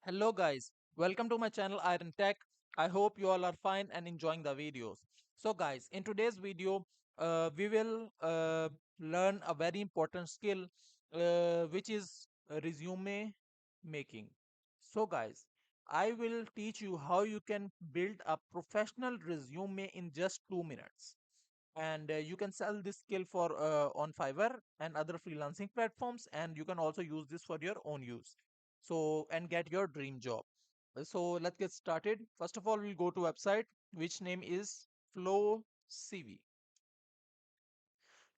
Hello guys, welcome to my channel Iron Tech. I hope you all are fine and enjoying the videos. So guys, in today's video, we will learn a very important skill which is resume making. So guys, I will teach you how you can build a professional resume in just 2 minutes. And you can sell this skill for on Fiverr and other freelancing platforms, and you can also use this for your own use, so and get your dream job. So let's get started. First of all, we'll go to website which name is Flow CV.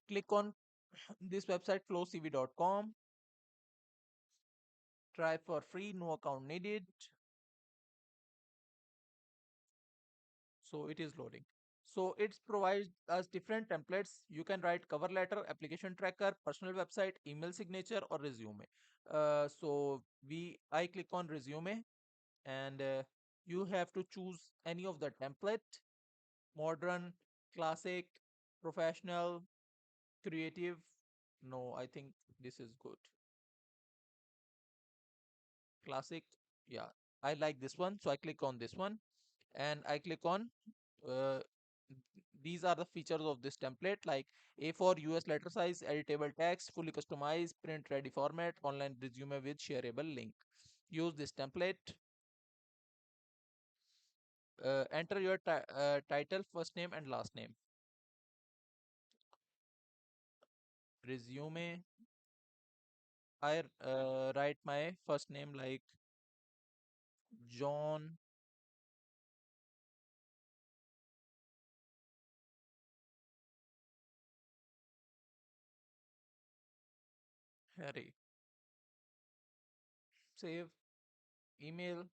Click on this website flowcv.com. Try for free, no account needed. So it is loading. So it provides us different templates. You can write cover letter, application tracker, personal website, email signature, or resume. I click on resume, and you have to choose any of the template: modern, classic, professional, creative. No, I think this is good. Classic. Yeah, I like this one, so I click on this one, and I click on uh, these are the features of this template, like A4 US letter size, editable text, fully customized, print ready format, online resume with shareable link. Use this template. Enter your title, first name and last name. Resume. I write my first name like John Harry. Save. Email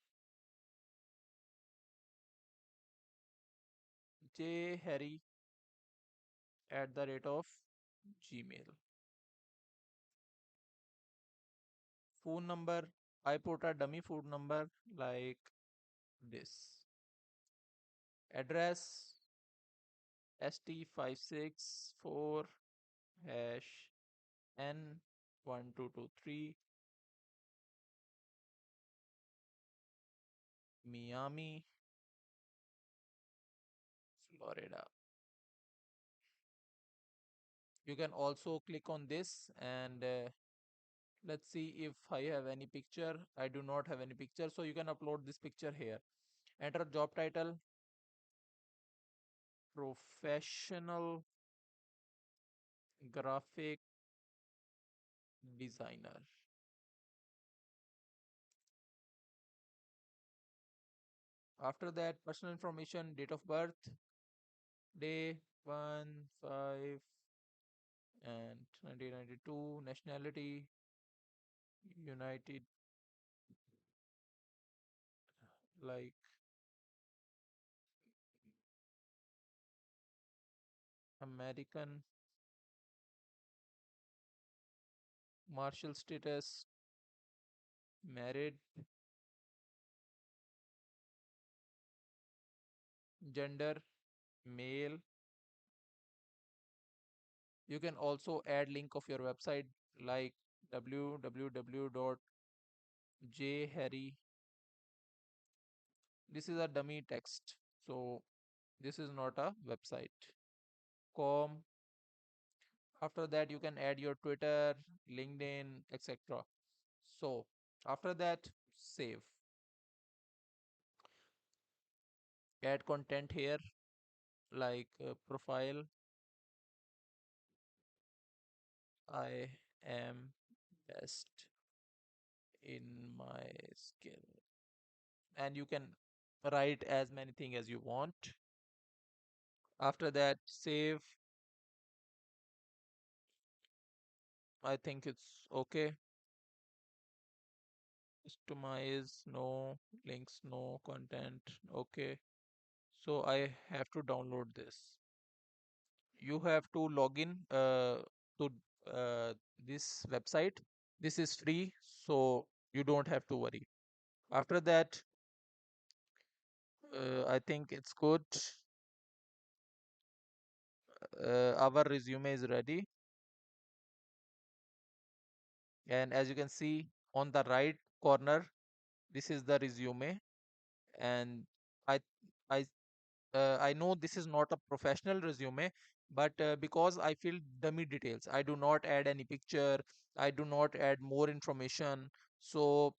jharry at the rate of gmail. Phone number. I put a dummy phone number like this. Address ST564 hash N1223 Miami, Florida. You can also click on this, and let's see if I have any picture. I do not have any picture, so you can upload this picture here. Enter job title: professional graphic designer. After that, personal information: date of birth, day 1 5 and 1992, nationality United, like American, martial status, married, gender, male. You can also add link of your website like www.jharry. This is a dummy text, so this is not a website. Com. After that, you can add your Twitter, LinkedIn, etc. So after that, save. Add content here like profile. I am best in my skill, and you can write as many things as you want. After that, save. I think it's okay. Customize, no. Links, no. Content, okay. So I have to download this. You have to log in to this website. This is free, so you don't have to worry. After that, I think it's good. Our resume is ready, and as you can see on the right corner, This is the resume, and I I I know this is not a professional resume, but because I fill dummy details, I do not add any picture, I do not add more information. So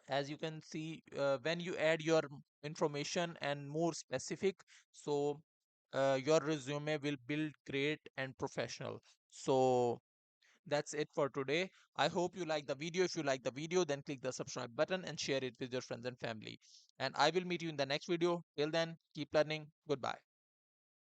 as you can see, when you add your information and more specific, so your resume will build great and professional. So that's it for today. I hope you like the video. If you like the video, then click the subscribe button and share it with your friends and family. And I will meet you in the next video. Till then, keep learning. Goodbye.